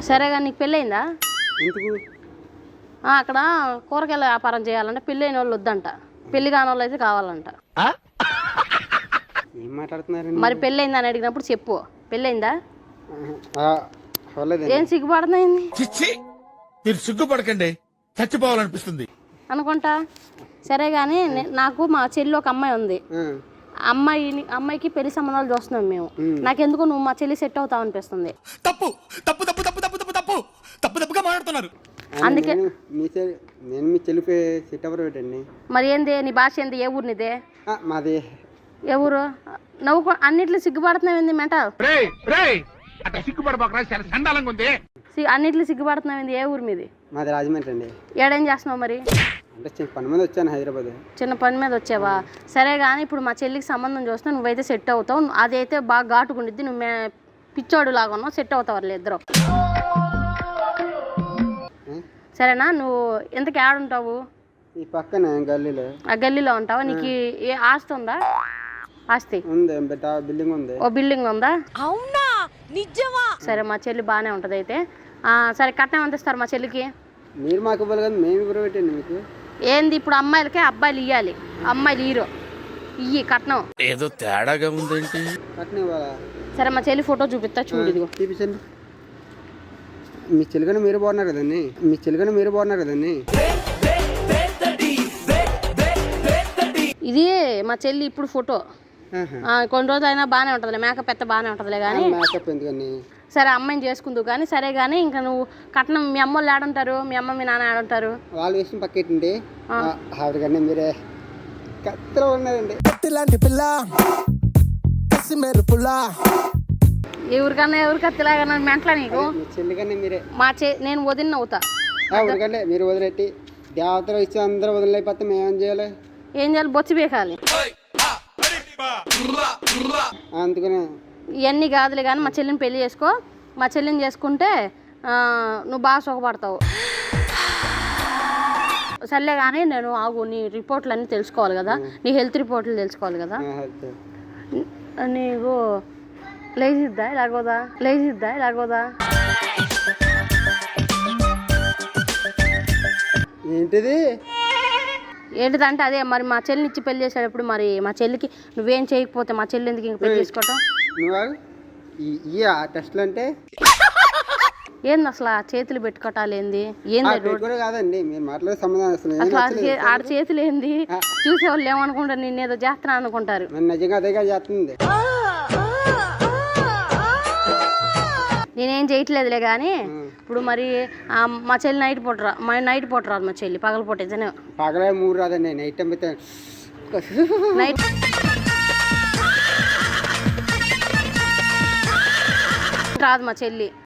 సరేగా నీకు పెళ్ళయిందా? ఎందుకు? అక్కడ కూరగాయల వ్యాపారం చేయాలంటే పెళ్ళైన వాళ్ళు వద్దంట, పెళ్లి కాని వాళ్ళు అయితే కావాలంట. ఏం మాట్లాడుతున్నారు? మరి పెళ్ళయిందా అని అడిగినప్పుడు చెప్పు. పెళ్ళయిందా? అవ్వలేదు. ఏం సిగ్గుపడుతున్నాయింది? మీరు సిగ్గుపడకండి, చచ్చిపోవాలనిపిస్తుంది అనుకుంటా. సరే కానీ నాకు మా చెల్లి ఒక అమ్మాయి ఉంది. అమ్మాయికి పెళ్లి సంబంధాలు చూస్తున్నాం మేము. నాకెందుకు నువ్వు మా చెల్లి సెట్ అవుతావు అనిపిస్తుంది. తప్పు తప్పు తప్పు తప్పు తప్పు తప్పు తప్పు తప్పు తప్పుగా మాట్లాడుతున్నారు. అందుకే నేను మీ చెల్లి సెట్ అవ్వరు పెట్టండి. మరి ఏంది నీ భాష ఏంది? ఏ ఊరు నీదే? మాది. ఏ ఊరు? నవ్వు అన్నిట్లో సిగ్గుపడుతున్నావు ఏంది మెంట? అన్నిట్లో సిగ్గుపడుతున్నావు ఏంది? ఏ ఊరు మీది? మాది రాజమండ్రి అండి. ఏడేం చేస్తున్నావు మరి? అంటే చిన్న పని మీద వచ్చాను హైదరాబాద్. చిన్న పని మీద వచ్చావా? సరే కానీ ఇప్పుడు మా చెల్లికి సంబంధం చూస్తున్నా, నువ్వైతే సెట్ అవుతావు. అదైతే బాగా ఘాటుకుండిద్ది. నువ్వు పిచ్చోడు లాగా ఉన్నావు, సెట్ అవుతావు వాళ్ళు ఇద్దరు. సరేనా? నువ్వు ఎంతకు ఆడుంటావు? ఈ పక్కన గల్లీలో. ఆ గల్లీలో ఉంటావా? నీకు ఏ ఆస్తి ఉందా? ఆస్తి ఉంది, బిల్డింగ్ ఉంది. ఓ బిల్డింగ్ ఉందా? అవునా? నిజమా? సరే మా చెల్లి బాగానే ఉంటుంది అయితే. సరే కట్నం ఎంత ఇస్తారు మా చెల్లికి? మీరు మాకు ఇవ్వాలి కదా, మేము ఇవ్వరు పెట్టండి మీకు. ఏంది ఇప్పుడు అమ్మాయిలకే అబ్బాయిలు ఇవ్వాలి, అమ్మాయిలు హీరో ఇయ్యి కట్నం. ఏదో తేడాగా ఉందేంటి? కట్నం ఇవ్వాలా? సరే మా చెల్లి ఫోటో చూపిస్తా, చూడు. ఇదిగో చూపించండి. మీ చెల్లిగానే మీరు బాగున్నారు కదండి. మీ చెల్లిగానే మీరు బాగున్నారు కదండి. ఇది మా చెల్లి ఇప్పుడు ఫోటో. కొన్ని రోజులు అయినా బాగానే ఉంటుందిలే, మేకప్ ఎత్త బాగానే ఉంటుందిలే కానీ. మేకప్ ఎందుకని? సరే అమ్మాయిని చేసుకుందువు కానీ. సరే కానీ ఇంకా నువ్వు కట్నం మీ అమ్మ వాళ్ళు ఆడుంటారు, మీ అమ్మ మీ నాన్న ఆడుంటారు. వాళ్ళు విషయం పక్కెట్టండి. ఆవిడకండి మీరే కత్తిలో ఉన్నారండి. ఎవరికన్నా ఎవరికి అత్తిలాగా మెంట్లా నీకు? మీ చెల్లికన్నా మీరే. నేను వదిలిన అవుతా. ఉడకండి మీరు వదిలేట్టి దేవతలు ఇచ్చి అందరూ వదిలేకపోతే మేమేం చేయాలి? ఏం చేయాలి? బొచ్చి బీకాలి. అందుకనే ఇవన్నీ కాదులే కానీ మా చెల్లిని పెళ్లి చేసుకో. మా చెల్లిని చేసుకుంటే నువ్వు బాగా సుఖపడతావు. సర్లే కానీ నేను ఆగు, నీ రిపోర్ట్లు అన్నీ తెలుసుకోవాలి కదా, నీ హెల్త్ రిపోర్ట్లు తెలుసుకోవాలి కదా. నీకు లేచిద్దా ఇలాగోదా? ఏంటిది? ఏంటిదంటే అదే మరి మా చెల్లిని ఇచ్చి పెళ్లి చేసేటప్పుడు మరి మా చెల్లికి నువ్వేం చేయకపోతే మా చెల్లి ఎందుకు ఇంక పెళ్లి చేసుకోవటం? నువ్వు టెస్ట్లు అంటే ఏంది అసలు ఆ చేతులు పెట్టుకోవటాలు ఏంది? కాదండి మీరు మాట్లాడే సంబంధం అసలు ఆడ చేతులు ఏంది? చూసేవాళ్ళు ఏమనుకుంటారు, నిన్నేదో చేస్తున్నా అనుకుంటారు. నిజంగా అదేగా చేస్తుంది. నేనేం చేయట్లేదులే కానీ ఇప్పుడు మరి మా చెల్లి నైట్ పూట రాదు. మా చెల్లి పగల పూట అయితేనే. పగలే మూడు రాదండి, నైట్ టైం అయితే నైట్ రాదు మా చెల్లి.